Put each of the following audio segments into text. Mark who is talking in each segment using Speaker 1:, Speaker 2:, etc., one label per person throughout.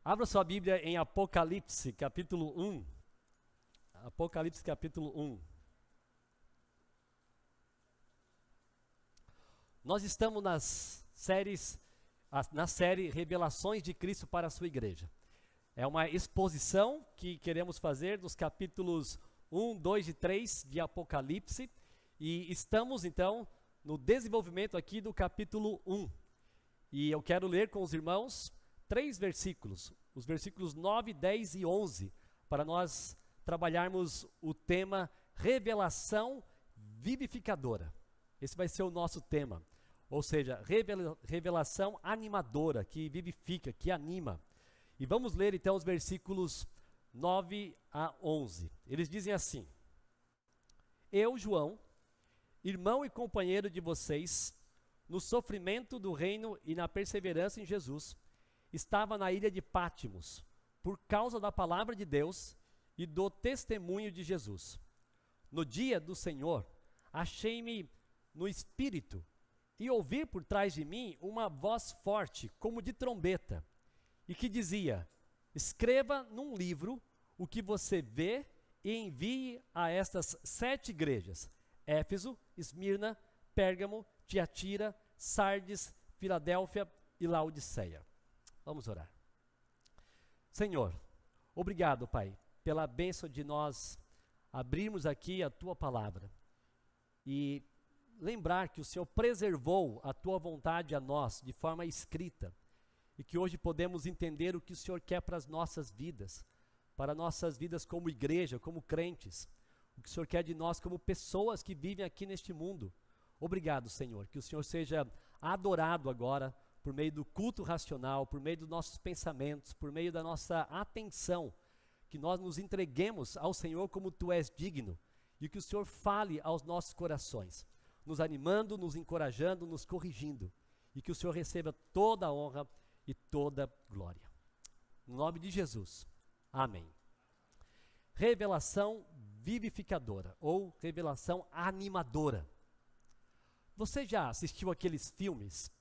Speaker 1: Abra sua Bíblia em Apocalipse, capítulo 1. Apocalipse, capítulo 1. Nós estamos na série Revelações de Cristo para a sua igreja. É uma exposição que queremos fazer dos capítulos 1, 2 e 3 de Apocalipse. E estamos, então, no desenvolvimento aqui do capítulo 1. E eu quero ler com os irmãos 3 versículos, os versículos 9, 10 e 11, para nós trabalharmos o tema revelação vivificadora. Esse vai ser o nosso tema, ou seja, revelação animadora, que vivifica, que anima. E vamos ler então os versículos 9 a 11. Eles dizem assim: Eu, João, irmão e companheiro de vocês, no sofrimento do reino e na perseverança em Jesus, estava na ilha de Pátimos, por causa da palavra de Deus e do testemunho de Jesus. No dia do Senhor, achei-me no Espírito e ouvi por trás de mim uma voz forte, como de trombeta, e que dizia: escreva num livro o que você vê e envie a estas 7 igrejas: Éfeso, Esmirna, Pérgamo, Tiatira, Sardes, Filadélfia e Laodiceia. Vamos orar. Senhor, obrigado, Pai, pela bênção de nós abrirmos aqui a Tua palavra e lembrar que o Senhor preservou a Tua vontade a nós de forma escrita e que hoje podemos entender o que o Senhor quer para as nossas vidas como igreja, como crentes, o que o Senhor quer de nós como pessoas que vivem aqui neste mundo. Obrigado, Senhor, que o Senhor seja adorado agora por meio do culto racional, por meio dos nossos pensamentos, por meio da nossa atenção, que nós nos entreguemos ao Senhor como Tu és digno, e que o Senhor fale aos nossos corações, nos animando, nos encorajando, nos corrigindo, e que o Senhor receba toda a honra e toda a glória. No nome de Jesus, amém. Revelação vivificadora, ou revelação animadora. Você já assistiu aqueles filmes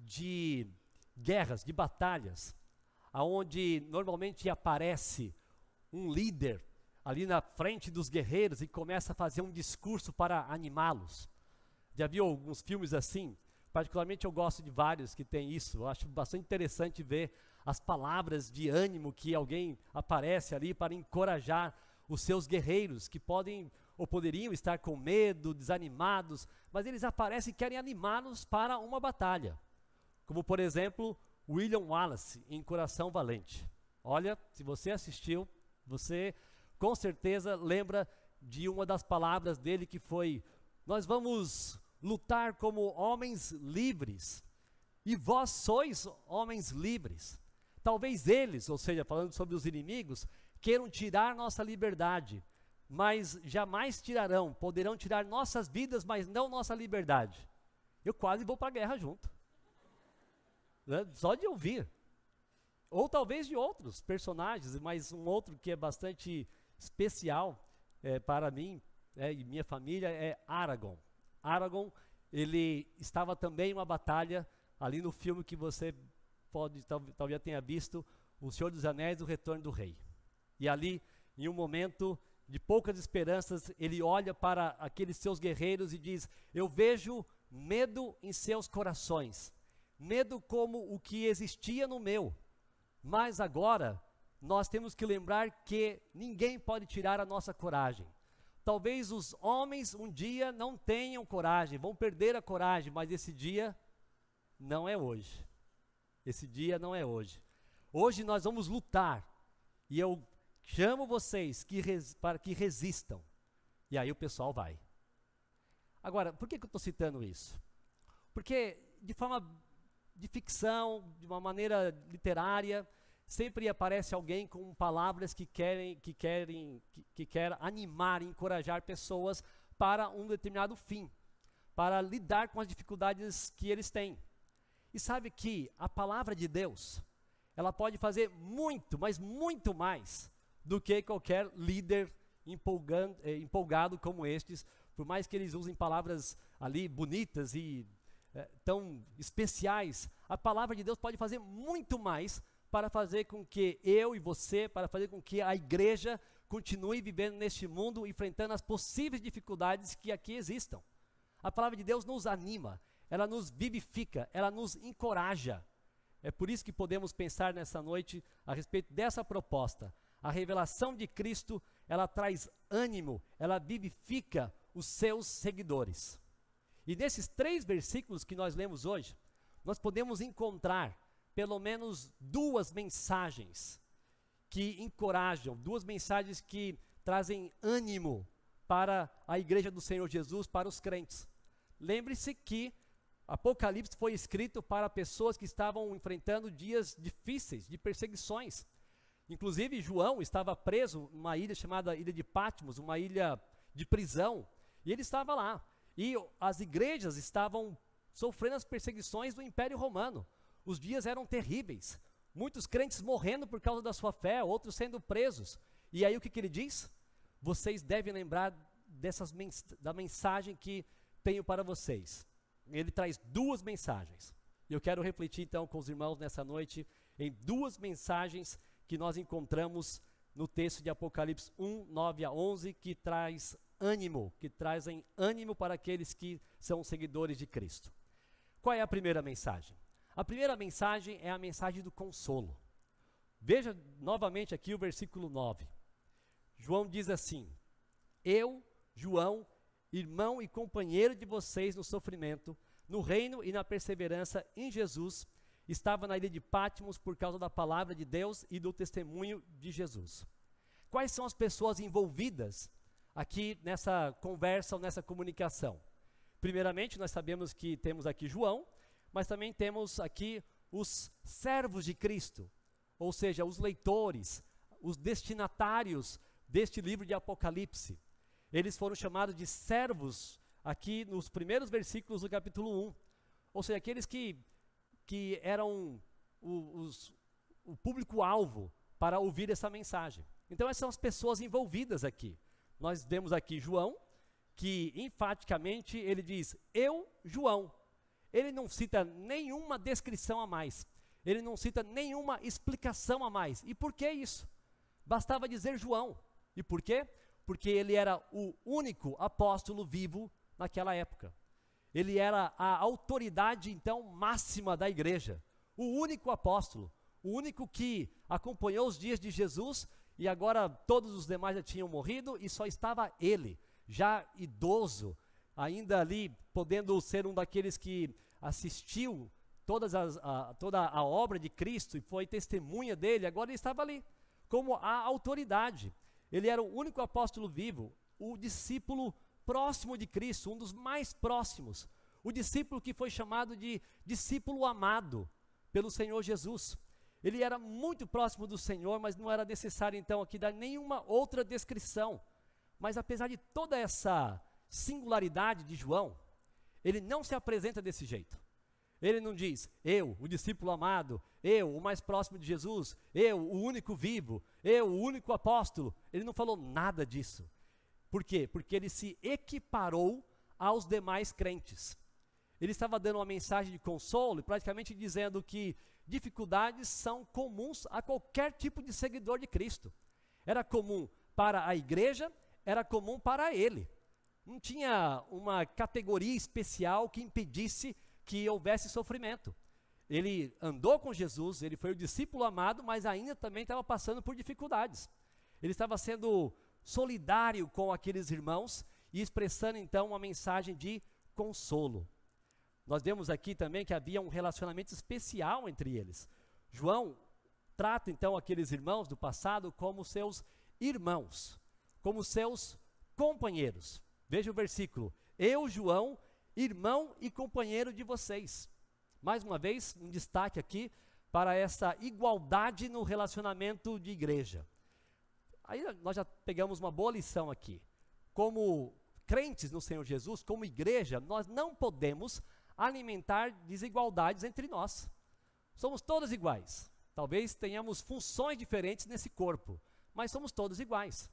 Speaker 1: de guerras, de batalhas, aonde normalmente aparece um líder ali na frente dos guerreiros e começa a fazer um discurso para animá-los? Já viu alguns filmes assim? Particularmente eu gosto de vários que tem isso. Eu acho bastante interessante ver as palavras de ânimo que alguém aparece ali para encorajar os seus guerreiros, que podem ou poderiam estar com medo, desanimados, mas eles aparecem e querem animá-los para uma batalha. Como, por exemplo, William Wallace, em Coração Valente. Olha, se você assistiu, você com certeza lembra de uma das palavras dele que foi: nós vamos lutar como homens livres, e vós sois homens livres. Talvez eles, ou seja, falando sobre os inimigos, queiram tirar nossa liberdade, mas jamais poderão tirar nossas vidas, mas não nossa liberdade. Eu quase vou para a guerra junto, né? Só de ouvir. Ou talvez de outros personagens, mas um outro que é bastante especial para mim e minha família é Aragorn. Aragorn, ele estava também em uma batalha, ali no filme que você talvez tenha visto, O Senhor dos Anéis, O Retorno do Rei. E ali, em um momento de poucas esperanças, ele olha para aqueles seus guerreiros e diz: eu vejo medo em seus corações, medo como o que existia no meu, mas agora nós temos que lembrar que ninguém pode tirar a nossa coragem. Talvez os homens um dia não tenham coragem, vão perder a coragem, mas esse dia não é hoje. Esse dia não é hoje. Hoje nós vamos lutar, e eu chamo vocês para que resistam. E aí o pessoal vai. Agora, por que eu estou citando isso? Porque de forma de ficção, de uma maneira literária, sempre aparece alguém com palavras que quer animar, encorajar pessoas para um determinado fim, para lidar com as dificuldades que eles têm. E sabe que a palavra de Deus, ela pode fazer muito, mas muito mais do que qualquer líder empolgado como estes, por mais que eles usem palavras ali bonitas e tão especiais. A palavra de Deus pode fazer muito mais para fazer com que eu e você, para fazer com que a igreja continue vivendo neste mundo, enfrentando as possíveis dificuldades que aqui existam. A palavra de Deus nos anima, ela nos vivifica, ela nos encoraja. É por isso que podemos pensar nessa noite a respeito dessa proposta. A revelação de Cristo, ela traz ânimo, ela vivifica os seus seguidores. E nesses 3 versículos que nós lemos hoje, nós podemos encontrar pelo menos 2 mensagens que encorajam, 2 mensagens que trazem ânimo para a igreja do Senhor Jesus, para os crentes. Lembre-se que Apocalipse foi escrito para pessoas que estavam enfrentando dias difíceis, de perseguições. Inclusive, João estava preso numa ilha chamada Ilha de Patmos, uma ilha de prisão, e ele estava lá. E as igrejas estavam sofrendo as perseguições do Império Romano. Os dias eram terríveis. Muitos crentes morrendo por causa da sua fé, outros sendo presos. E aí o que ele diz? Vocês devem lembrar da mensagem que tenho para vocês. Ele traz 2 mensagens. E eu quero refletir então com os irmãos nessa noite em 2 mensagens que nós encontramos no texto de Apocalipse 1, 9 a 11, que traz ânimo, que trazem ânimo para aqueles que são seguidores de Cristo. Qual é a primeira mensagem? A primeira mensagem é a mensagem do consolo. Veja novamente aqui o versículo 9. João diz assim: eu, João, irmão e companheiro de vocês no sofrimento, no reino e na perseverança em Jesus, estava na ilha de Patmos por causa da palavra de Deus e do testemunho de Jesus. Quais são as pessoas envolvidas aqui nessa conversa ou nessa comunicação? Primeiramente, nós sabemos que temos aqui João, mas também temos aqui os servos de Cristo, ou seja, os leitores, os destinatários deste livro de Apocalipse. Eles foram chamados de servos aqui nos primeiros versículos do capítulo 1, ou seja, aqueles que eram o público-alvo para ouvir essa mensagem. Então essas são as pessoas envolvidas aqui. Nós vemos aqui João, que enfaticamente ele diz, eu, João. Ele não cita nenhuma descrição a mais, ele não cita nenhuma explicação a mais. E por que isso? Bastava dizer João. E por quê? Porque ele era o único apóstolo vivo naquela época. Ele era a autoridade, então, máxima da igreja. O único apóstolo, o único que acompanhou os dias de Jesus, e agora todos os demais já tinham morrido, e só estava ele, já idoso, ainda ali, podendo ser um daqueles que assistiu toda a obra de Cristo, e foi testemunha dele, agora ele estava ali, como a autoridade. Ele era o único apóstolo vivo, o discípulo próximo de Cristo, um dos mais próximos, o discípulo que foi chamado de discípulo amado pelo Senhor Jesus. Ele era muito próximo do Senhor, mas não era necessário então aqui dar nenhuma outra descrição. Mas apesar de toda essa singularidade de João, ele não se apresenta desse jeito. Ele não diz, eu, o discípulo amado, eu, o mais próximo de Jesus, eu, o único vivo, eu, o único apóstolo. Ele não falou nada disso. Por quê? Porque ele se equiparou aos demais crentes. Ele estava dando uma mensagem de consolo, praticamente dizendo que dificuldades são comuns a qualquer tipo de seguidor de Cristo. Era comum para a igreja, era comum para ele. Não tinha uma categoria especial que impedisse que houvesse sofrimento. Ele andou com Jesus, ele foi o discípulo amado, mas ainda também estava passando por dificuldades. Ele estava sendo solidário com aqueles irmãos e expressando então uma mensagem de consolo. Nós vemos aqui também que havia um relacionamento especial entre eles. João trata então aqueles irmãos do passado como seus irmãos, como seus companheiros. Veja o versículo, eu, João, irmão e companheiro de vocês. Mais uma vez, um destaque aqui para essa igualdade no relacionamento de igreja. Aí nós já pegamos uma boa lição aqui. Como crentes no Senhor Jesus, como igreja, nós não podemos alimentar desigualdades entre nós. Somos todos iguais. Talvez tenhamos funções diferentes nesse corpo, mas somos todos iguais.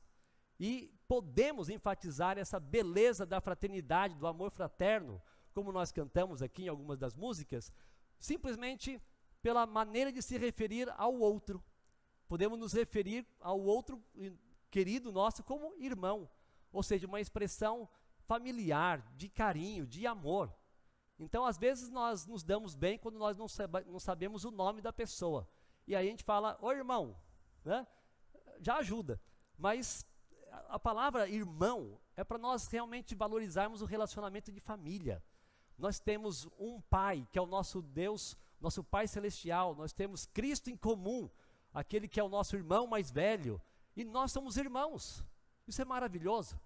Speaker 1: E podemos enfatizar essa beleza da fraternidade, do amor fraterno, como nós cantamos aqui em algumas das músicas, simplesmente pela maneira de se referir ao outro. Podemos nos referir ao outro querido nosso como irmão, ou seja, uma expressão familiar, de carinho, de amor. Então, às vezes, nós nos damos bem quando nós não sabemos o nome da pessoa. E aí a gente fala, ô irmão, né? Já ajuda. Mas a palavra irmão é para nós realmente valorizarmos o relacionamento de família. Nós temos um Pai, que é o nosso Deus, nosso Pai Celestial. Nós temos Cristo em comum, aquele que é o nosso irmão mais velho. E nós somos irmãos. Isso é maravilhoso.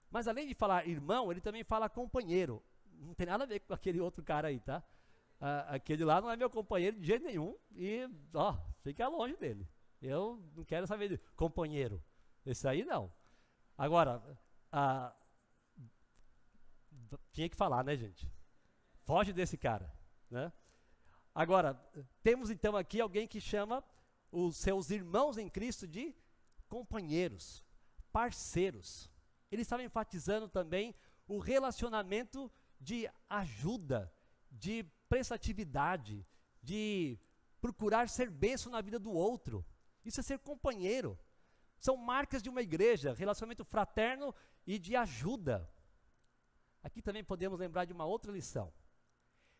Speaker 1: Mas além de falar irmão, ele também fala companheiro. Não tem nada a ver com aquele outro cara aí, tá? Aquele lá não é meu companheiro de jeito nenhum. E, fica longe dele. Eu não quero saber de companheiro. Esse aí não. Agora, tinha que falar, né, gente? Foge desse cara, né? Agora, temos então aqui alguém que chama os seus irmãos em Cristo de companheiros, parceiros. Ele estava enfatizando também o relacionamento de ajuda, de prestatividade, de procurar ser bênção na vida do outro. Isso é ser companheiro. São marcas de uma igreja, relacionamento fraterno e de ajuda. Aqui também podemos lembrar de uma outra lição.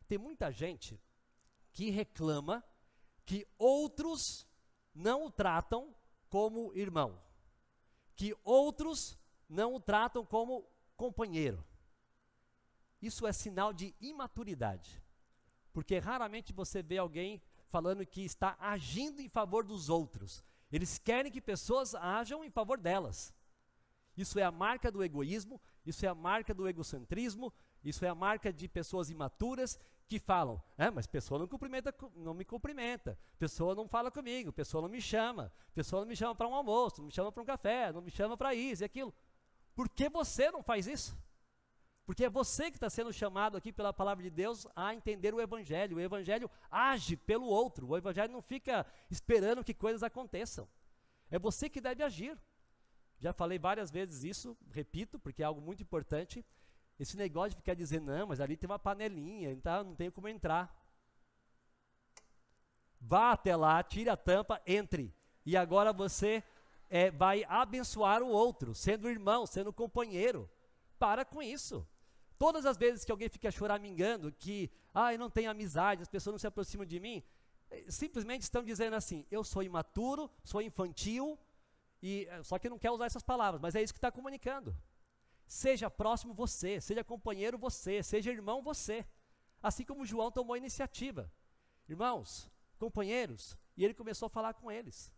Speaker 1: Tem muita gente que reclama que outros não o tratam como irmão, que outros não o tratam como companheiro. Isso é sinal de imaturidade, porque raramente você vê alguém falando que está agindo em favor dos outros. Eles querem que pessoas ajam em favor delas. Isso é a marca do egoísmo, isso é a marca do egocentrismo, isso é a marca de pessoas imaturas que falam, mas pessoa não me cumprimenta, pessoa não fala comigo, pessoa não me chama para um almoço, não me chama para um café, não me chama para isso e aquilo. Por que você não faz isso? Porque é você que está sendo chamado aqui pela palavra de Deus a entender o Evangelho. O Evangelho age pelo outro, o Evangelho não fica esperando que coisas aconteçam. É você que deve agir. Já falei várias vezes isso, repito, porque é algo muito importante. Esse negócio de ficar dizendo, não, mas ali tem uma panelinha, então não tenho como entrar. Vá até lá, tire a tampa, entre. E agora você vai abençoar o outro, sendo irmão, sendo companheiro. Para com isso. Todas as vezes que alguém fica choramingando que, eu não tenho amizade, as pessoas não se aproximam de mim, simplesmente estão dizendo assim, eu sou imaturo, sou infantil, só que não quer usar essas palavras, mas é isso que está comunicando. Seja próximo você, seja companheiro você, seja irmão você. Assim como João tomou a iniciativa. Irmãos, companheiros, e ele começou a falar com eles.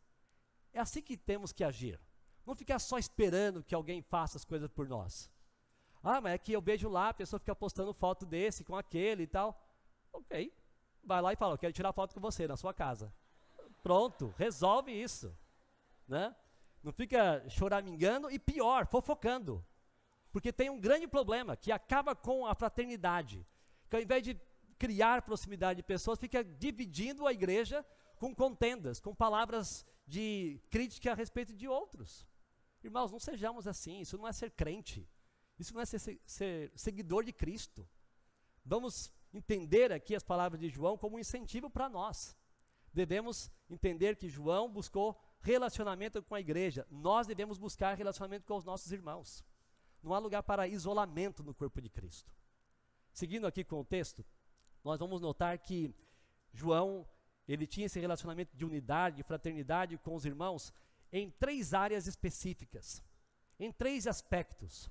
Speaker 1: É assim que temos que agir. Não ficar só esperando que alguém faça as coisas por nós. Mas é que eu vejo lá, a pessoa fica postando foto desse com aquele e tal. Ok, vai lá e fala, eu quero tirar foto com você na sua casa. Pronto, resolve isso, né? Não fica choramingando e pior, fofocando. Porque tem um grande problema que acaba com a fraternidade. Que ao invés de criar proximidade de pessoas, fica dividindo a igreja com contendas, com palavras de crítica a respeito de outros. Irmãos, não sejamos assim, isso não é ser crente. Isso não é ser seguidor de Cristo. Vamos entender aqui as palavras de João como um incentivo para nós. Devemos entender que João buscou relacionamento com a igreja. Nós devemos buscar relacionamento com os nossos irmãos. Não há lugar para isolamento no corpo de Cristo. Seguindo aqui com o texto, nós vamos notar que João, ele tinha esse relacionamento de unidade, de fraternidade com os irmãos em 3 áreas específicas, em 3 aspectos.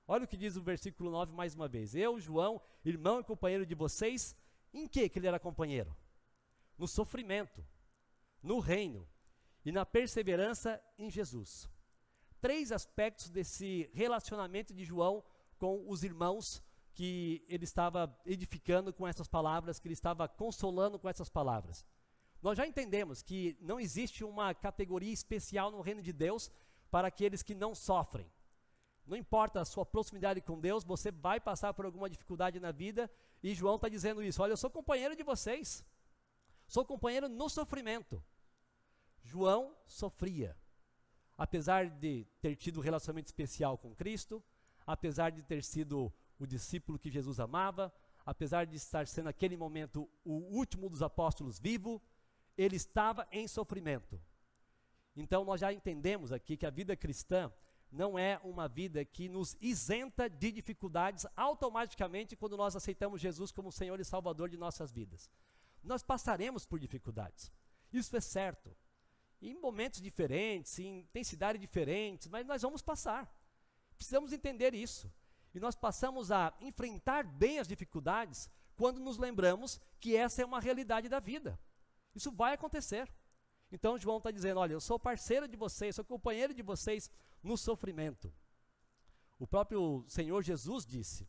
Speaker 1: Olha o que diz o versículo 9 mais uma vez. Eu, João, irmão e companheiro de vocês, em que ele era companheiro? No sofrimento, no reino e na perseverança em Jesus. 3 aspectos desse relacionamento de João com os irmãos que ele estava edificando com essas palavras, que ele estava consolando com essas palavras. Nós já entendemos que não existe uma categoria especial no reino de Deus para aqueles que não sofrem. Não importa a sua proximidade com Deus, você vai passar por alguma dificuldade na vida, e João está dizendo isso, olha, eu sou companheiro de vocês, sou companheiro no sofrimento. João sofria, apesar de ter tido um relacionamento especial com Cristo, apesar de ter sido o discípulo que Jesus amava, apesar de estar sendo naquele momento o último dos apóstolos vivo, ele estava em sofrimento. Então nós já entendemos aqui que a vida cristã não é uma vida que nos isenta de dificuldades automaticamente quando nós aceitamos Jesus como Senhor e Salvador de nossas vidas. Nós passaremos por dificuldades, isso é certo, em momentos diferentes, em intensidades diferentes, mas nós vamos passar, precisamos entender isso. E nós passamos a enfrentar bem as dificuldades quando nos lembramos que essa é uma realidade da vida. Isso vai acontecer. Então João está dizendo, olha, eu sou parceiro de vocês, sou companheiro de vocês no sofrimento. O próprio Senhor Jesus disse,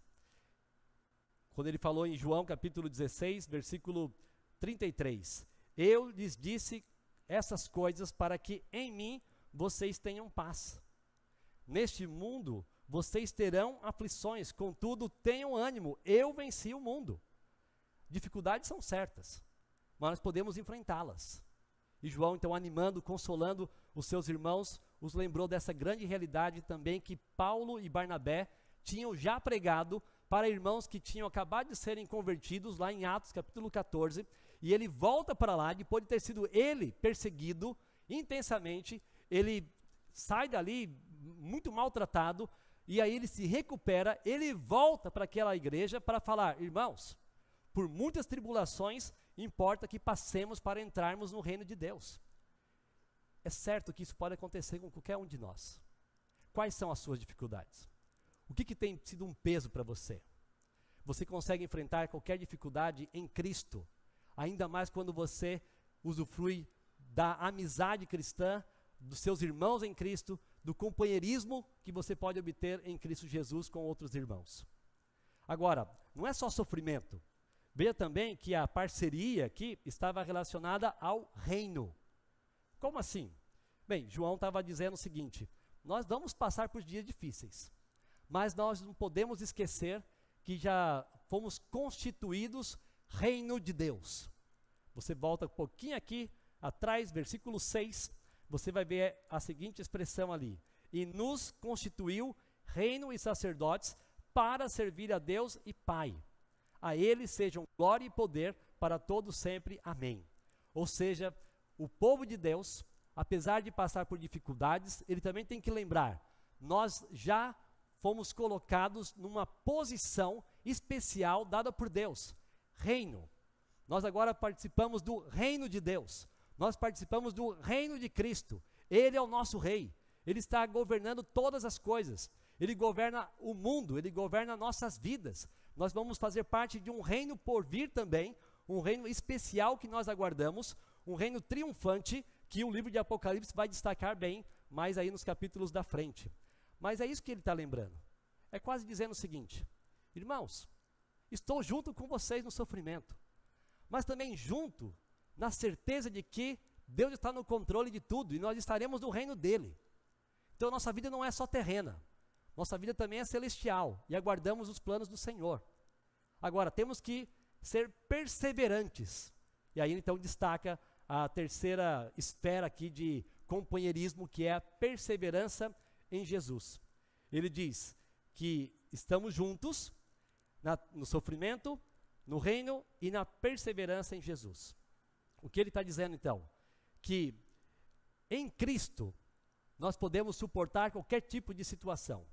Speaker 1: quando ele falou em João capítulo 16, versículo 33, eu lhes disse essas coisas para que em mim vocês tenham paz. Neste mundo vocês terão aflições, contudo tenham ânimo, eu venci o mundo. Dificuldades são certas, mas nós podemos enfrentá-las. E João, então, animando, consolando os seus irmãos, os lembrou dessa grande realidade também que Paulo e Barnabé tinham já pregado para irmãos que tinham acabado de serem convertidos, lá em Atos capítulo 14, e ele volta para lá, depois de ter sido ele perseguido intensamente, ele sai dali muito maltratado, e aí ele se recupera, ele volta para aquela igreja para falar, irmãos, por muitas tribulações, importa que passemos para entrarmos no reino de Deus. É certo que isso pode acontecer com qualquer um de nós. Quais são as suas dificuldades? O que tem sido um peso para você? Você consegue enfrentar qualquer dificuldade em Cristo, ainda mais quando você usufrui da amizade cristã, dos seus irmãos em Cristo, do companheirismo que você pode obter em Cristo Jesus com outros irmãos. Agora, não é só sofrimento. Veja também que a parceria aqui estava relacionada ao reino. Como assim? Bem, João estava dizendo o seguinte, nós vamos passar por dias difíceis, mas nós não podemos esquecer que já fomos constituídos reino de Deus. Você volta um pouquinho aqui atrás, versículo 6, você vai ver a seguinte expressão ali, e nos constituiu reino e sacerdotes para servir a Deus e Pai. A ele sejam glória e poder para todos sempre. Amém. Ou seja, o povo de Deus, apesar de passar por dificuldades, ele também tem que lembrar, nós já fomos colocados numa posição especial dada por Deus, reino. Nós agora participamos do reino de Deus, nós participamos do reino de Cristo, ele é o nosso rei, ele está governando todas as coisas, ele governa o mundo, ele governa nossas vidas. Nós vamos fazer parte de um reino por vir também, um reino especial que nós aguardamos, um reino triunfante que o livro de Apocalipse vai destacar bem, mais aí nos capítulos da frente. Mas é isso que ele está lembrando. É quase dizendo o seguinte, irmãos, estou junto com vocês no sofrimento, mas também junto na certeza de que Deus está no controle de tudo e nós estaremos no reino dele. Então nossa vida não é só terrena. Nossa vida também é celestial e aguardamos os planos do Senhor. Agora, temos que ser perseverantes. E aí então destaca a terceira esfera aqui de companheirismo, que é a perseverança em Jesus. Ele diz que estamos juntos no sofrimento, no reino e na perseverança em Jesus. O que ele está dizendo então? Que em Cristo nós podemos suportar qualquer tipo de situação.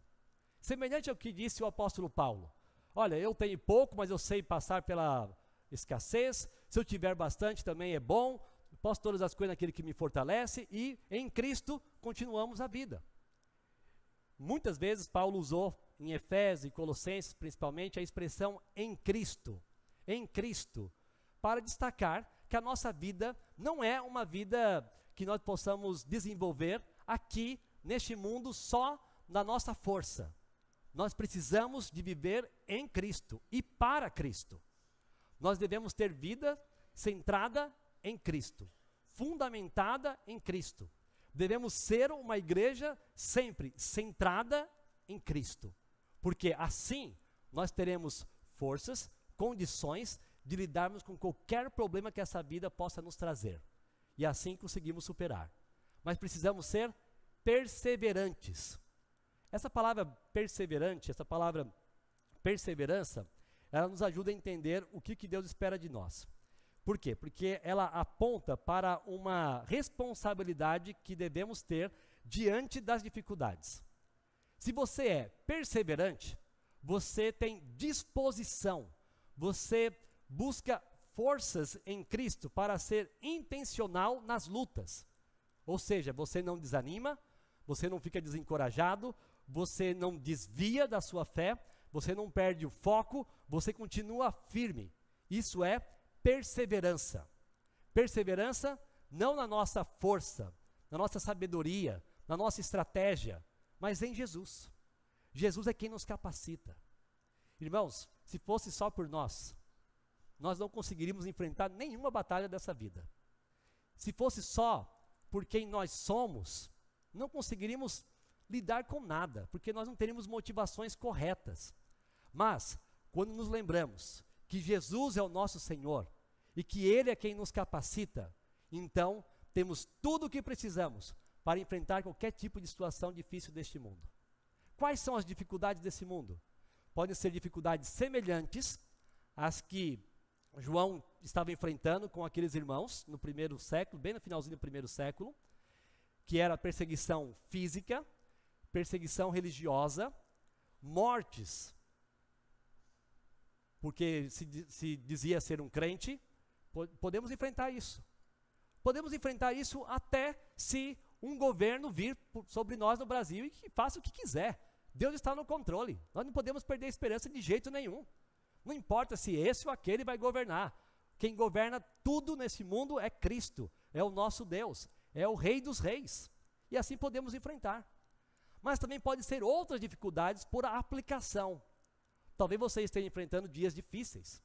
Speaker 1: Semelhante ao que disse o apóstolo Paulo. Olha, eu tenho pouco, mas eu sei passar pela escassez. Se eu tiver bastante também é bom. Posso todas as coisas naquele que me fortalece. E em Cristo continuamos a vida. Muitas vezes Paulo usou em Efésios e Colossenses principalmente a expressão em Cristo. Em Cristo. Para destacar que a nossa vida não é uma vida que nós possamos desenvolver aqui neste mundo só na nossa força. Nós precisamos de viver em Cristo e para Cristo. Nós devemos ter vida centrada em Cristo, fundamentada em Cristo. Devemos ser uma igreja sempre centrada em Cristo, porque assim nós teremos forças, condições de lidarmos com qualquer problema que essa vida possa nos trazer. E assim conseguimos superar. Mas precisamos ser perseverantes. Essa palavra perseverante, essa palavra perseverança, ela nos ajuda a entender o que Deus espera de nós. Por quê? Porque ela aponta para uma responsabilidade que devemos ter diante das dificuldades. Se você é perseverante, você tem disposição, você busca forças em Cristo para ser intencional nas lutas. Ou seja, você não desanima, você não fica desencorajado, você não desvia da sua fé, você não perde o foco, você continua firme. Isso é perseverança. Perseverança não na nossa força, na nossa sabedoria, na nossa estratégia, mas em Jesus. Jesus é quem nos capacita. Irmãos, se fosse só por nós não conseguiríamos enfrentar nenhuma batalha dessa vida. Se fosse só por quem nós somos, não conseguiríamos lidar com nada, porque nós não teríamos motivações corretas. Mas, quando nos lembramos que Jesus é o nosso Senhor e que Ele é quem nos capacita, então temos tudo o que precisamos para enfrentar qualquer tipo de situação difícil deste mundo. Quais são as dificuldades desse mundo? Podem ser dificuldades semelhantes às que João estava enfrentando com aqueles irmãos no primeiro século, bem no finalzinho do primeiro século, que era perseguição física, perseguição religiosa, mortes, porque se dizia ser um crente. Podemos enfrentar isso. Podemos enfrentar isso até se um governo vir sobre nós no Brasil e que faça o que quiser. Deus está no controle. Nós não podemos perder a esperança de jeito nenhum. Não importa se esse ou aquele vai governar. Quem governa tudo nesse mundo é Cristo, é o nosso Deus, é o Rei dos Reis. E assim podemos enfrentar. Mas também pode ser outras dificuldades por aplicação. Talvez você esteja enfrentando dias difíceis,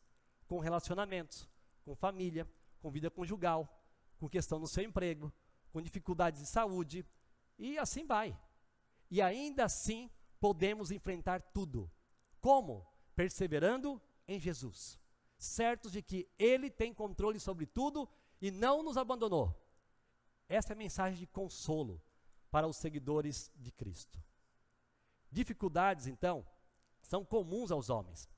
Speaker 1: com relacionamentos, com família, com vida conjugal, com questão no seu emprego, com dificuldades de saúde, e assim vai. E ainda assim podemos enfrentar tudo. Como? Perseverando em Jesus, certos de que Ele tem controle sobre tudo e não nos abandonou. Essa é a mensagem de consolo para os seguidores de Cristo. Dificuldades, então, são comuns aos homens,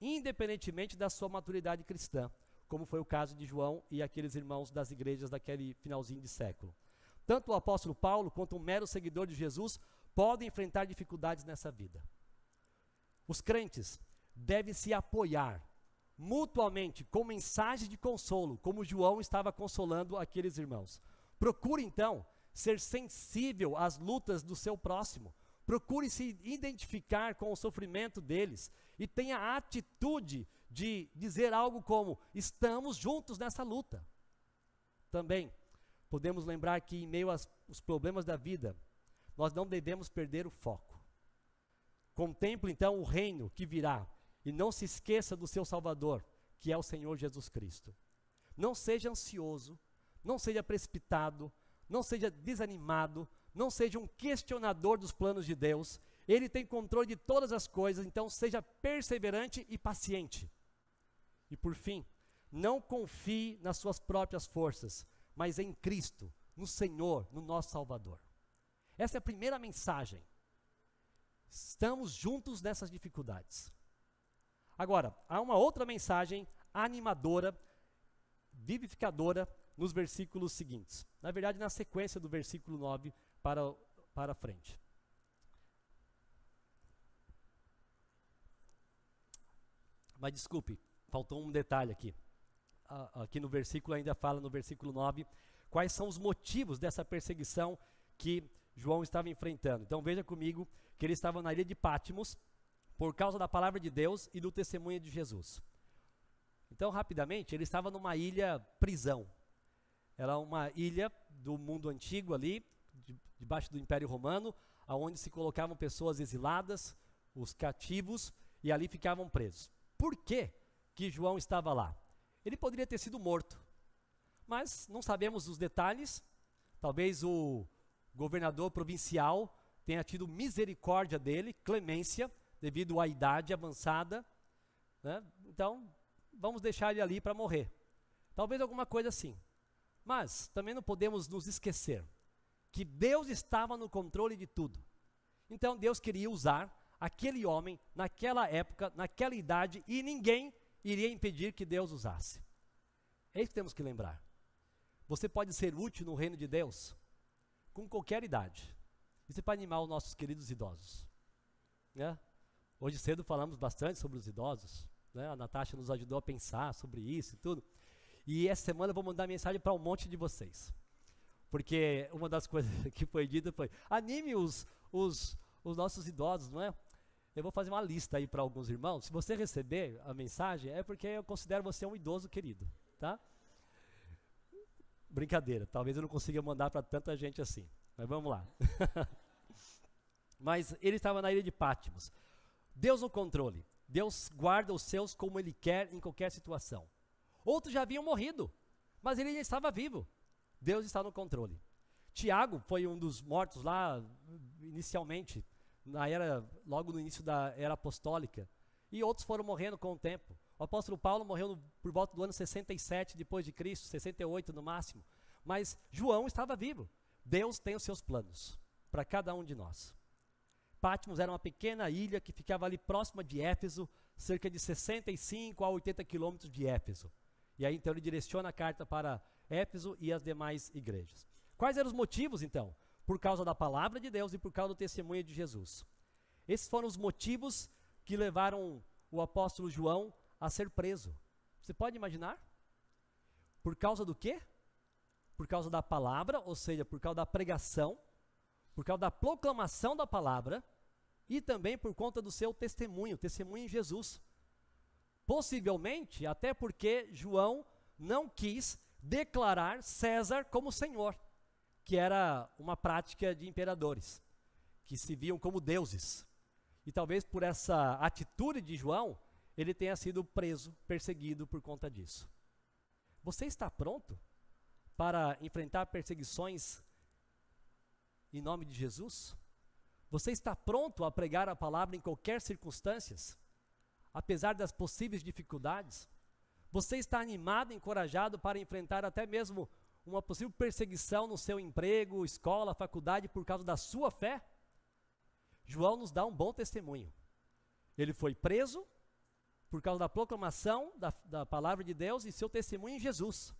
Speaker 1: independentemente da sua maturidade cristã, como foi o caso de João e aqueles irmãos das igrejas daquele finalzinho de século. Tanto o apóstolo Paulo quanto um mero seguidor de Jesus podem enfrentar dificuldades nessa vida. Os crentes devem se apoiar mutuamente com mensagens de consolo, como João estava consolando aqueles irmãos. Procure então ser sensível às lutas do seu próximo. Procure se identificar com o sofrimento deles e tenha a atitude de dizer algo como: estamos juntos nessa luta. Também podemos lembrar que em meio aos problemas da vida, nós não devemos perder o foco. Contemple então o reino que virá e não se esqueça do seu Salvador, que é o Senhor Jesus Cristo. Não seja ansioso, não seja precipitado, não seja desanimado, não seja um questionador dos planos de Deus. Ele tem controle de todas as coisas, então seja perseverante e paciente. E por fim, não confie nas suas próprias forças, mas em Cristo, no Senhor, no nosso Salvador. Essa é a primeira mensagem. Estamos juntos nessas dificuldades. Agora, há uma outra mensagem animadora, vivificadora, nos versículos seguintes. Na verdade, na sequência do versículo 9 para frente. Mas desculpe, faltou um detalhe aqui. Aqui no versículo, ainda fala no versículo 9, quais são os motivos dessa perseguição que João estava enfrentando. Então veja comigo que ele estava na ilha de Patmos por causa da palavra de Deus e do testemunho de Jesus. Então, rapidamente, ele estava numa ilha prisão. Era uma ilha do mundo antigo ali, debaixo do Império Romano, onde se colocavam pessoas exiladas, os cativos, e ali ficavam presos. Por que que João estava lá? Ele poderia ter sido morto, mas não sabemos os detalhes. Talvez o governador provincial tenha tido misericórdia dele, clemência, devido à idade avançada, né? Então, vamos deixar ele ali para morrer. Talvez alguma coisa assim. Mas também não podemos nos esquecer que Deus estava no controle de tudo. Então Deus queria usar aquele homem, naquela época, naquela idade, e ninguém iria impedir que Deus usasse. É isso que temos que lembrar. Você pode ser útil no reino de Deus com qualquer idade. Isso é para animar os nossos queridos idosos, né? Hoje cedo falamos bastante sobre os idosos, né? A Natasha nos ajudou a pensar sobre isso e tudo. E essa semana eu vou mandar mensagem para um monte de vocês. Porque uma das coisas que foi dita foi, anime os nossos idosos, não é? Eu vou fazer uma lista aí para alguns irmãos. Se você receber a mensagem, é porque eu considero você um idoso querido, tá? Brincadeira, talvez eu não consiga mandar para tanta gente assim. Mas vamos lá. Mas ele estava na ilha de Patmos. Deus no controle. Deus guarda os seus como Ele quer em qualquer situação. Outros já haviam morrido, mas ele ainda estava vivo. Deus está no controle. Tiago foi um dos mortos lá, inicialmente, logo no início da era apostólica. E outros foram morrendo com o tempo. O apóstolo Paulo morreu por volta do ano 67 depois de Cristo, 68 no máximo. Mas João estava vivo. Deus tem os seus planos para cada um de nós. Patmos era uma pequena ilha que ficava ali próxima de Éfeso, cerca de 65 a 80 quilômetros de Éfeso. E aí então ele direciona a carta para Éfeso e as demais igrejas. Quais eram os motivos então? Por causa da palavra de Deus e por causa do testemunho de Jesus. Esses foram os motivos que levaram o apóstolo João a ser preso. Você pode imaginar? Por causa do quê? Por causa da palavra, ou seja, por causa da pregação, por causa da proclamação da palavra e também por conta do seu testemunho em Jesus. Possivelmente, até porque João não quis declarar César como Senhor, que era uma prática de imperadores, que se viam como deuses. E talvez por essa atitude de João, ele tenha sido preso, perseguido por conta disso. Você está pronto para enfrentar perseguições em nome de Jesus? Você está pronto a pregar a palavra em qualquer circunstância, apesar das possíveis dificuldades? Você está animado, encorajado para enfrentar até mesmo uma possível perseguição no seu emprego, escola, faculdade, por causa da sua fé? João nos dá um bom testemunho. Ele foi preso por causa da proclamação da palavra de Deus e seu testemunho em Jesus.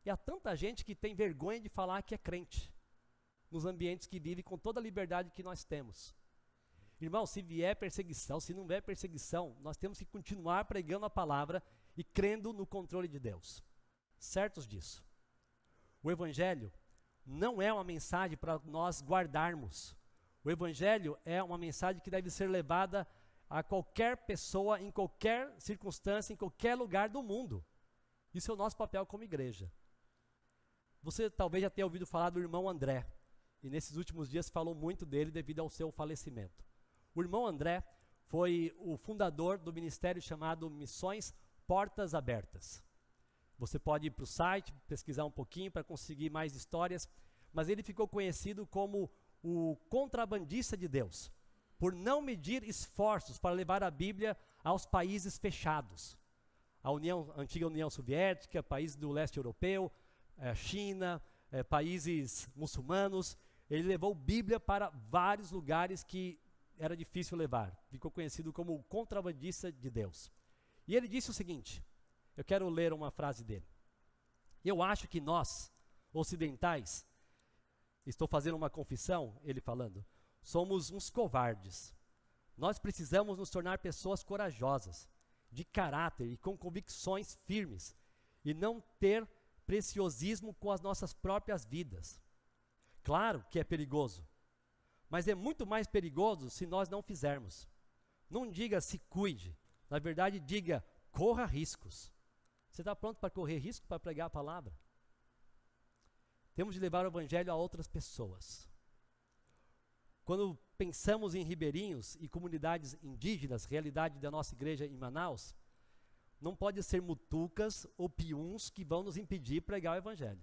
Speaker 1: E há tanta gente que tem vergonha de falar que é crente, nos ambientes que vive com toda a liberdade que nós temos. Irmão, se vier perseguição, se não vier perseguição, nós temos que continuar pregando a palavra e crendo no controle de Deus. Certos disso. O Evangelho não é uma mensagem para nós guardarmos. O Evangelho é uma mensagem que deve ser levada a qualquer pessoa, em qualquer circunstância, em qualquer lugar do mundo. Isso é o nosso papel como igreja. Você talvez já tenha ouvido falar do irmão André, e nesses últimos dias se falou muito dele devido ao seu falecimento. O irmão André foi o fundador do ministério chamado Missões Portas Abertas. Você pode ir para o site, pesquisar um pouquinho para conseguir mais histórias, mas ele ficou conhecido como o contrabandista de Deus, por não medir esforços para levar a Bíblia aos países fechados. A antiga União Soviética, países do leste europeu, China, países muçulmanos. Ele levou Bíblia para vários lugares que era difícil levar. Ficou conhecido como o contrabandista de Deus. E ele disse o seguinte, eu quero ler uma frase dele. Eu acho que nós, ocidentais, estou fazendo uma confissão, ele falando, somos uns covardes. Nós precisamos nos tornar pessoas corajosas, de caráter e com convicções firmes, e não ter preciosismo com as nossas próprias vidas. Claro que é perigoso, mas é muito mais perigoso se nós não fizermos. Não diga se cuide, na verdade diga corra riscos. Você está pronto para correr risco para pregar a palavra? Temos de levar o evangelho a outras pessoas. Quando pensamos em ribeirinhos e comunidades indígenas, realidade da nossa igreja em Manaus, não pode ser mutucas ou piuns que vão nos impedir de pregar o evangelho.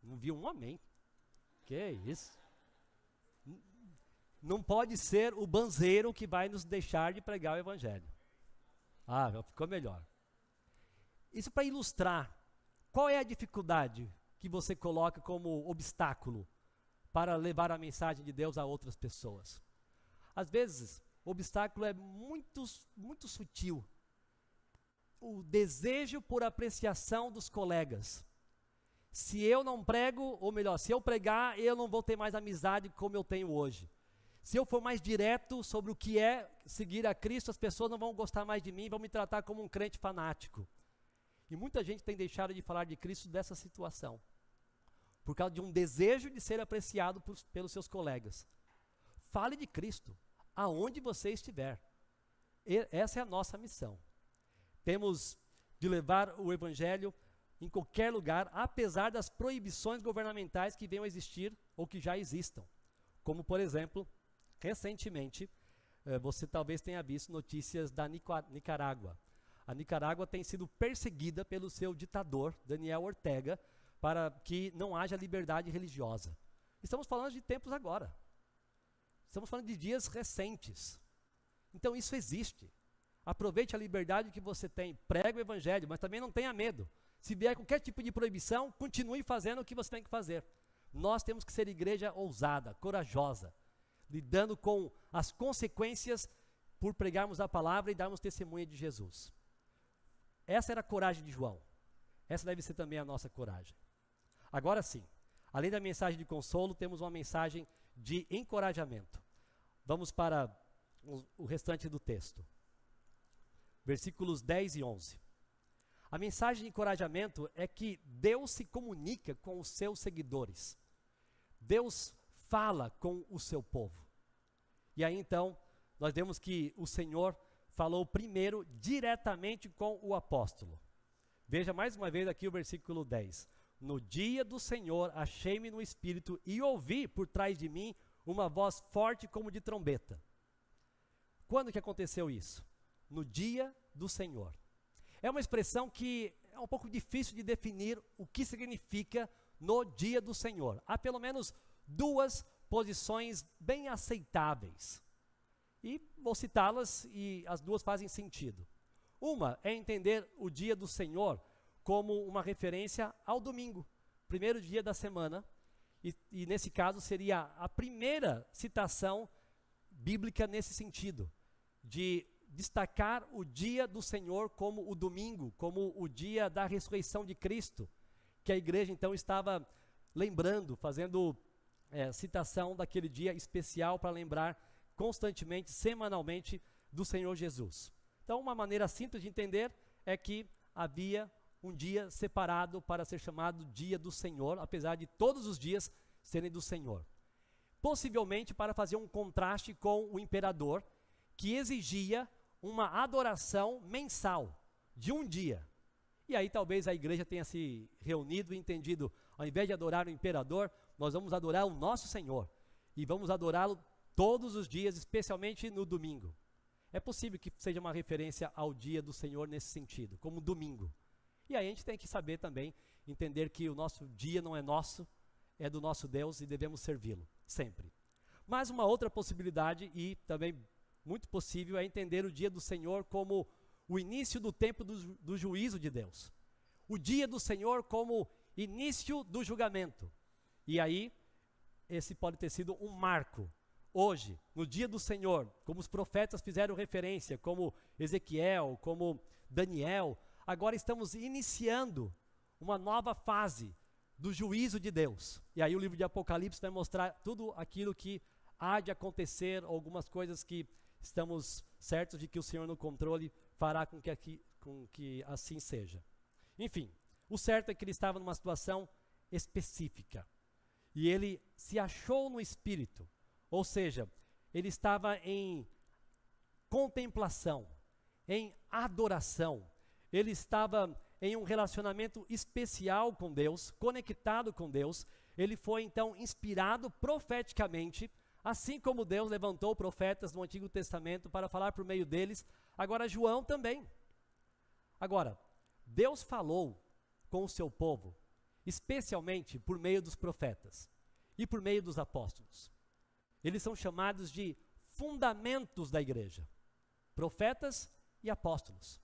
Speaker 1: Não vi um amém. Que isso? Não pode ser o banzeiro que vai nos deixar de pregar o evangelho. Ah, ficou melhor. Isso para ilustrar qual é a dificuldade que você coloca como obstáculo para levar a mensagem de Deus a outras pessoas. Às vezes, o obstáculo é muito sutil. O desejo por apreciação dos colegas. Se eu não prego, ou melhor, se eu pregar, eu não vou ter mais amizade como eu tenho hoje. Se eu for mais direto sobre o que é seguir a Cristo, as pessoas não vão gostar mais de mim, vão me tratar como um crente fanático. E muita gente tem deixado de falar de Cristo dessa situação, por causa de um desejo de ser apreciado pelos seus colegas. Fale de Cristo, aonde você estiver. Essa é a nossa missão. Temos de levar o Evangelho em qualquer lugar, apesar das proibições governamentais que venham a existir ou que já existam. Como, por exemplo, recentemente, você talvez tenha visto notícias da Nicarágua. A Nicarágua tem sido perseguida pelo seu ditador, Daniel Ortega, para que não haja liberdade religiosa. Estamos falando de tempos agora. Estamos falando de dias recentes. Então isso existe. Aproveite a liberdade que você tem, pregue o Evangelho, mas também não tenha medo. Se vier qualquer tipo de proibição, continue fazendo o que você tem que fazer. Nós temos que ser igreja ousada, corajosa, lidando com as consequências por pregarmos a palavra e darmos testemunha de Jesus. Essa era a coragem de João. Essa deve ser também a nossa coragem. Agora sim, além da mensagem de consolo, temos uma mensagem de encorajamento. Vamos para o restante do texto. Versículos 10 e 11. A mensagem de encorajamento é que Deus se comunica com os seus seguidores. Deus fala com o seu povo. E aí então, nós vemos que o Senhor falou primeiro diretamente com o apóstolo. Veja mais uma vez aqui o versículo 10. No dia do Senhor, achei-me no Espírito e ouvi por trás de mim uma voz forte como de trombeta. Quando que aconteceu isso? No dia do Senhor. É uma expressão que é um pouco difícil de definir o que significa no dia do Senhor. Há pelo menos duas posições bem aceitáveis. E vou citá-las e as duas fazem sentido. Uma é entender o dia do Senhor como uma referência ao domingo, primeiro dia da semana, e nesse caso seria a primeira citação bíblica nesse sentido, de destacar o dia do Senhor como o domingo, como o dia da ressurreição de Cristo, que a igreja então estava lembrando, fazendo citação daquele dia especial para lembrar constantemente, semanalmente, do Senhor Jesus. Então, uma maneira simples de entender é que havia um dia separado para ser chamado dia do Senhor, apesar de todos os dias serem do Senhor. Possivelmente para fazer um contraste com o imperador, que exigia uma adoração mensal, de um dia. E aí talvez a igreja tenha se reunido e entendido, ao invés de adorar o imperador, nós vamos adorar o nosso Senhor. E vamos adorá-lo todos os dias, especialmente no domingo. É possível que seja uma referência ao dia do Senhor nesse sentido, como domingo. E aí a gente tem que saber também, entender que o nosso dia não é nosso, é do nosso Deus e devemos servi-lo, sempre. Mas uma outra possibilidade, e também muito possível, é entender o dia do Senhor como o início do tempo do juízo de Deus. O dia do Senhor como início do julgamento. E aí, esse pode ter sido um marco. Hoje, no dia do Senhor, como os profetas fizeram referência, como Ezequiel, como Daniel, agora estamos iniciando uma nova fase do juízo de Deus. E aí o livro de Apocalipse vai mostrar tudo aquilo que há de acontecer, algumas coisas que estamos certos de que o Senhor no controle fará com que assim seja. Enfim, o certo é que ele estava numa situação específica. E ele se achou no Espírito. Ou seja, ele estava em contemplação, em adoração. Ele estava em um relacionamento especial com Deus, conectado com Deus. Ele foi então inspirado profeticamente, assim como Deus levantou profetas no Antigo Testamento para falar por meio deles. Agora João também. Agora, Deus falou com o seu povo, especialmente por meio dos profetas e por meio dos apóstolos. Eles são chamados de fundamentos da igreja, profetas e apóstolos.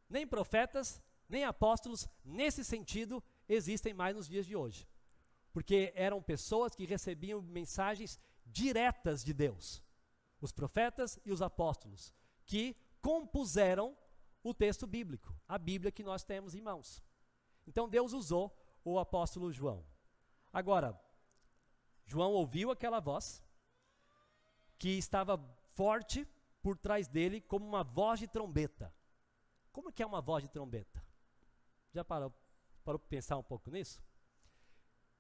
Speaker 1: Nem profetas, nem apóstolos, nesse sentido, existem mais nos dias de hoje. Porque eram pessoas que recebiam mensagens diretas de Deus. os profetas e os apóstolos, que compuseram o texto bíblico, a Bíblia que nós temos em mãos. Então Deus usou o apóstolo João. Agora, João ouviu aquela voz, que estava forte por trás dele, como uma voz de trombeta. Como que é uma voz de trombeta? Já parou para pensar um pouco nisso?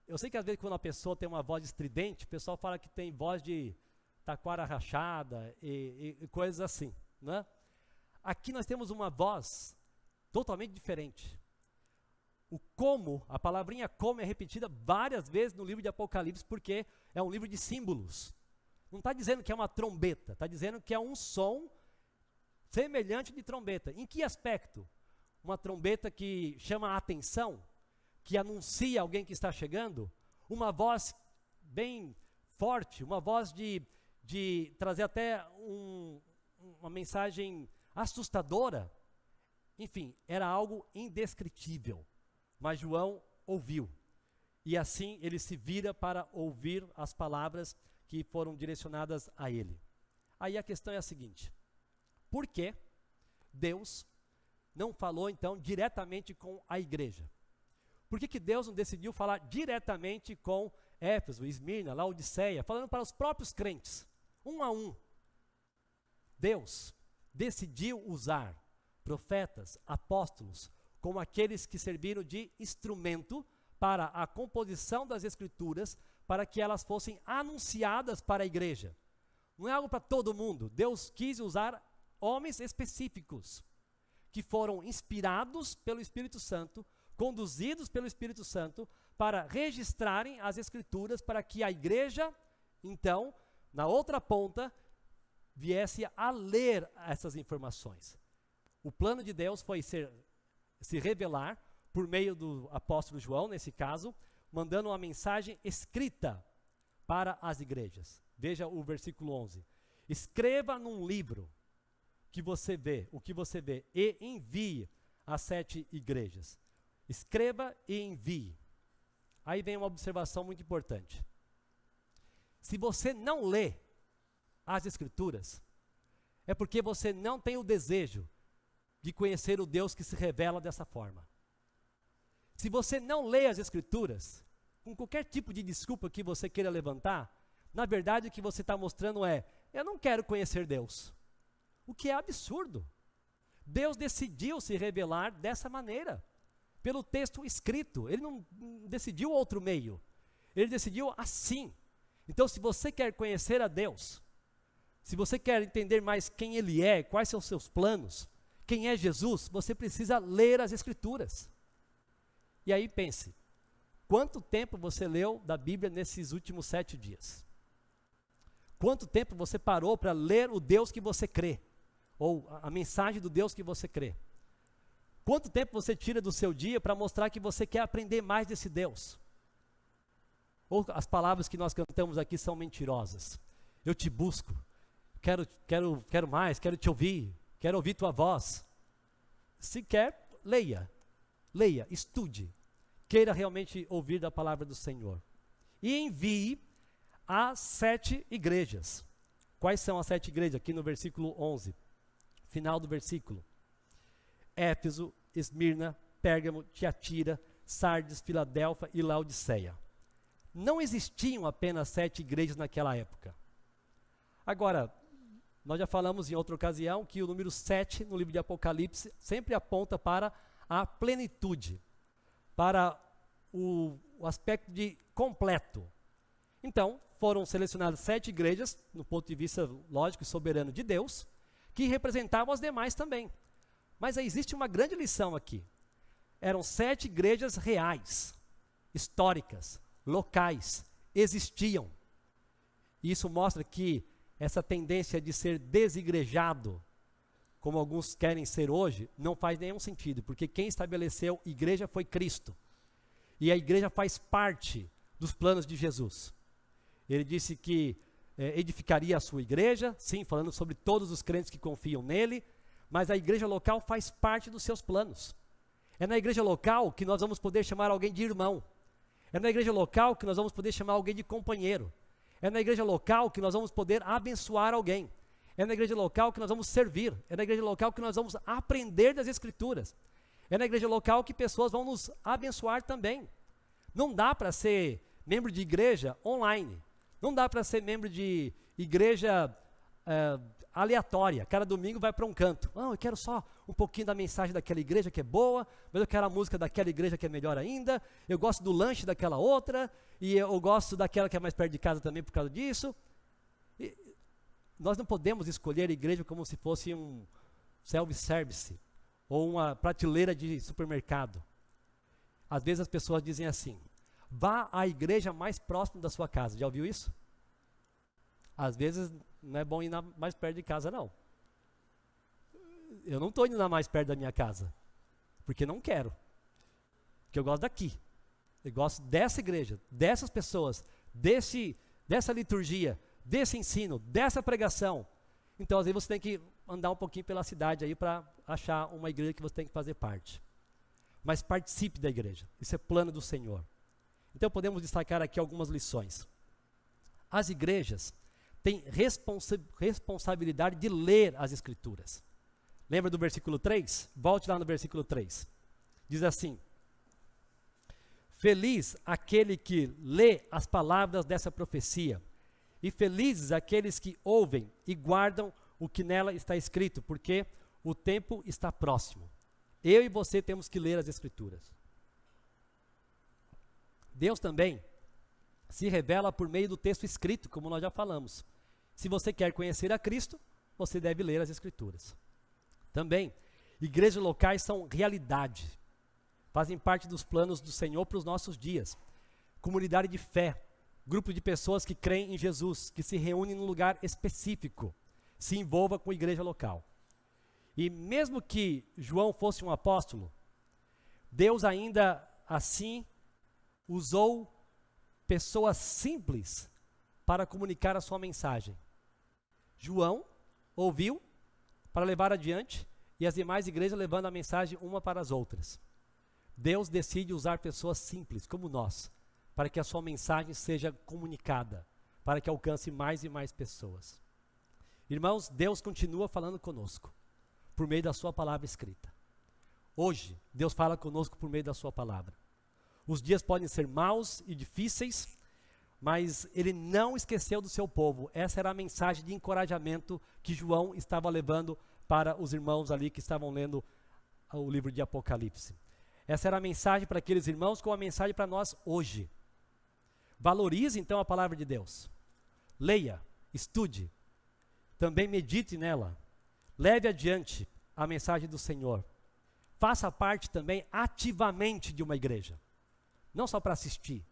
Speaker 1: Eu sei que às vezes quando a pessoa tem uma voz estridente, o pessoal fala que tem voz de taquara rachada e coisas assim, né? Aqui nós temos uma voz totalmente diferente. O como, a palavrinha como é repetida várias vezes no livro de Apocalipse, porque é um livro de símbolos. Não está dizendo que é uma trombeta, está dizendo que é um som semelhante de trombeta. Em que aspecto? Uma trombeta que chama a atenção, que anuncia alguém que está chegando, uma voz bem forte, uma voz de trazer até uma mensagem assustadora. Enfim, era algo indescritível, mas João ouviu, e assim ele se vira para ouvir as palavras que foram direcionadas a ele. Aí a questão é a seguinte: por que Deus não falou então diretamente com a igreja? Por que Deus não decidiu falar diretamente com Éfeso, Esmirna, Laodiceia, falando para os próprios crentes, um a um? Deus decidiu usar profetas, apóstolos, como aqueles que serviram de instrumento para a composição das Escrituras, para que elas fossem anunciadas para a igreja. Não é algo para todo mundo. Deus quis usar homens específicos, que foram inspirados pelo Espírito Santo, conduzidos pelo Espírito Santo, para registrarem as Escrituras, para que a igreja, então, na outra ponta, viesse a ler essas informações. O plano de Deus foi se revelar por meio do apóstolo João, nesse caso, mandando uma mensagem escrita para as igrejas. Veja o versículo 11. Escreva num livro que você vê, o que você vê, e envie às 7 igrejas. Escreva e envie. Aí vem uma observação muito importante. Se você não lê as Escrituras, é porque você não tem o desejo de conhecer o Deus que se revela dessa forma. Se você não lê as Escrituras, com qualquer tipo de desculpa que você queira levantar, na verdade o que você está mostrando é: eu não quero conhecer Deus. O que é absurdo. Deus decidiu se revelar dessa maneira, pelo texto escrito. Ele não decidiu outro meio. Ele decidiu assim. Então, se você quer conhecer a Deus, se você quer entender mais quem Ele é, quais são os seus planos, quem é Jesus, você precisa ler as Escrituras. E aí pense, quanto tempo você leu da Bíblia nesses últimos 7 dias? Quanto tempo você parou para ler o Deus que você crê? Ou a mensagem do Deus que você crê? Quanto tempo você tira do seu dia para mostrar que você quer aprender mais desse Deus? Ou as palavras que nós cantamos aqui são mentirosas? Eu te busco, quero mais, quero te ouvir, quero ouvir tua voz. Se quer, leia, estude, queira realmente ouvir da palavra do Senhor. E envie às 7 igrejas. Quais são as 7 igrejas? Aqui no versículo 11, final do versículo. Éfeso, Esmirna, Pérgamo, Tiatira, Sardes, Filadélfia e Laodiceia. Não existiam apenas 7 igrejas naquela época. Agora, nós já falamos em outra ocasião que o número 7 no livro de Apocalipse sempre aponta para a plenitude, para o aspecto de completo. Então, foram selecionadas 7 igrejas, no ponto de vista lógico e soberano de Deus, que representavam as demais também. Mas existe uma grande lição aqui. Eram 7 igrejas reais, históricas, locais, existiam. E isso mostra que essa tendência de ser desigrejado, como alguns querem ser hoje, não faz nenhum sentido, porque quem estabeleceu igreja foi Cristo. E a igreja faz parte dos planos de Jesus. Ele disse que edificaria a sua igreja, sim, falando sobre todos os crentes que confiam nele, mas a igreja local faz parte dos seus planos. É na igreja local que nós vamos poder chamar alguém de irmão. É na igreja local que nós vamos poder chamar alguém de companheiro. É na igreja local que nós vamos poder abençoar alguém. É na igreja local que nós vamos servir. É na igreja local que nós vamos aprender das Escrituras. É na igreja local que pessoas vão nos abençoar também. Não dá para ser membro de igreja online. Não dá para ser membro de igreja aleatória. Cada domingo vai para um canto. Eu quero só um pouquinho da mensagem daquela igreja que é boa, mas eu quero a música daquela igreja que é melhor ainda. Eu gosto do lanche daquela outra, e eu gosto daquela que é mais perto de casa também por causa disso. Nós não podemos escolher a igreja como se fosse um self-service ou uma prateleira de supermercado. Às vezes as pessoas dizem assim: vá à igreja mais próxima da sua casa. Já ouviu isso? Às vezes não é bom ir mais perto de casa, não. Eu não estou indo mais perto da minha casa, porque não quero. Porque eu gosto daqui. Eu gosto dessa igreja, dessas pessoas, dessa liturgia, desse ensino, dessa pregação. Então, às vezes você tem que andar um pouquinho pela cidade aí para achar uma igreja que você tem que fazer parte. Mas participe da igreja. Isso é plano do Senhor. Então, podemos destacar aqui algumas lições. As igrejas têm responsabilidade de ler as Escrituras. Lembra do versículo 3? Volte lá no versículo 3. Diz assim: feliz aquele que lê as palavras dessa profecia, e felizes aqueles que ouvem e guardam o que nela está escrito, porque o tempo está próximo. Eu e você temos que ler as Escrituras. Deus também se revela por meio do texto escrito, como nós já falamos. Se você quer conhecer a Cristo, você deve ler as Escrituras. Também, igrejas locais são realidade. Fazem parte dos planos do Senhor para os nossos dias. Comunidade de fé, grupo de pessoas que creem em Jesus, que se reúnem num lugar específico, se envolva com a igreja local. E mesmo que João fosse um apóstolo, Deus ainda assim usou pessoas simples para comunicar a sua mensagem. João ouviu para levar adiante, e as demais igrejas levando a mensagem uma para as outras. Deus decide usar pessoas simples, como nós, para que a sua mensagem seja comunicada, para que alcance mais e mais pessoas. Irmãos, Deus continua falando conosco, por meio da sua palavra escrita. Hoje, Deus fala conosco por meio da sua palavra. Os dias podem ser maus e difíceis, mas Ele não esqueceu do seu povo. Essa era a mensagem de encorajamento que João estava levando para os irmãos ali que estavam lendo o livro de Apocalipse. Essa era a mensagem para aqueles irmãos, como a mensagem para nós hoje. Valorize então a palavra de Deus. Leia, estude, também medite nela. Leve adiante a mensagem do Senhor. Faça parte também ativamente de uma igreja. Não só para assistir,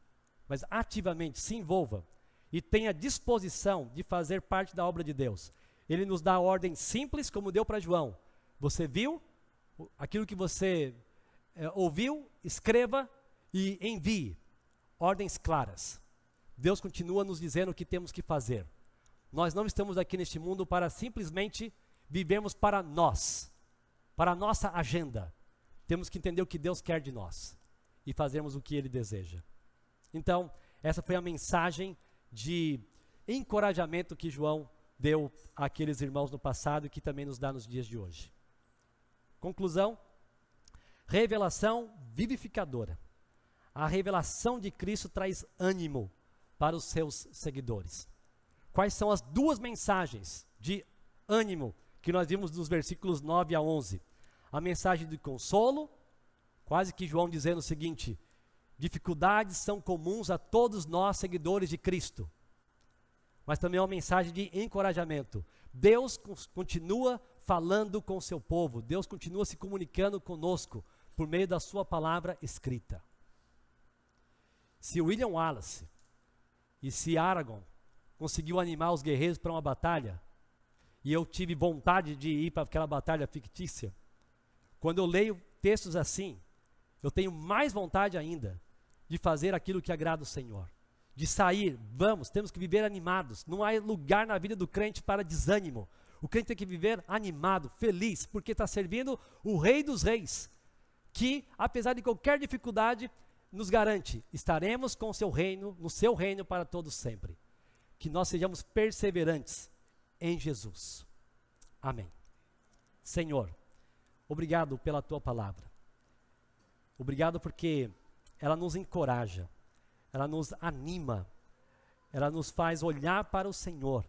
Speaker 1: mas ativamente se envolva e tenha disposição de fazer parte da obra de Deus. Ele nos dá ordem simples, como deu para João. Você viu? Aquilo que você ouviu, escreva e envie. Ordens claras. Deus continua nos dizendo o que temos que fazer. Nós não estamos aqui neste mundo para simplesmente vivermos para nós, para a nossa agenda. Temos que entender o que Deus quer de nós e fazermos o que Ele deseja. Então, essa foi a mensagem de encorajamento que João deu àqueles irmãos no passado e que também nos dá nos dias de hoje. Conclusão: revelação vivificadora. A revelação de Cristo traz ânimo para os seus seguidores. Quais são as duas mensagens de ânimo que nós vimos nos versículos 9 a 11? A mensagem de consolo, quase que João dizendo o seguinte: dificuldades são comuns a todos nós, seguidores de Cristo. Mas também é uma mensagem de encorajamento. Deus continua falando com o seu povo. Deus continua se comunicando conosco por meio da sua palavra escrita. Se William Wallace e se Aragorn conseguiu animar os guerreiros para uma batalha, e eu tive vontade de ir para aquela batalha fictícia, quando eu leio textos assim, eu tenho mais vontade ainda de fazer aquilo que agrada o Senhor. De sair, temos que viver animados. Não há lugar na vida do crente para desânimo. O crente tem que viver animado, feliz, porque está servindo o Rei dos Reis, que, apesar de qualquer dificuldade, nos garante: estaremos com o seu reino, no seu reino para todos sempre. que nós sejamos perseverantes em Jesus. Amém. Senhor, obrigado pela tua palavra. Obrigado porque ela nos encoraja, ela nos anima, ela nos faz olhar para o Senhor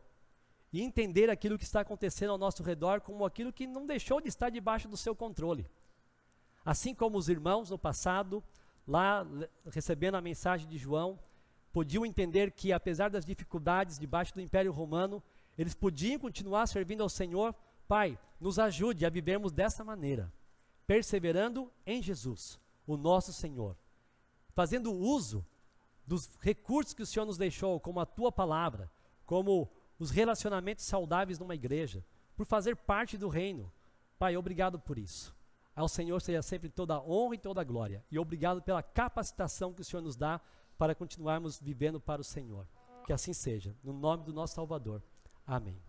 Speaker 1: e entender aquilo que está acontecendo ao nosso redor como aquilo que não deixou de estar debaixo do seu controle. Assim como os irmãos no passado, lá recebendo a mensagem de João, podiam entender que apesar das dificuldades debaixo do Império Romano, eles podiam continuar servindo ao Senhor. Pai, nos ajude a vivermos dessa maneira, perseverando em Jesus, o nosso Senhor, fazendo uso dos recursos que o Senhor nos deixou, como a tua palavra, como os relacionamentos saudáveis numa igreja, por fazer parte do reino. Pai, obrigado por isso. Ao Senhor seja sempre toda a honra e toda a glória. E obrigado pela capacitação que o Senhor nos dá para continuarmos vivendo para o Senhor. Que assim seja, no nome do nosso Salvador. Amém.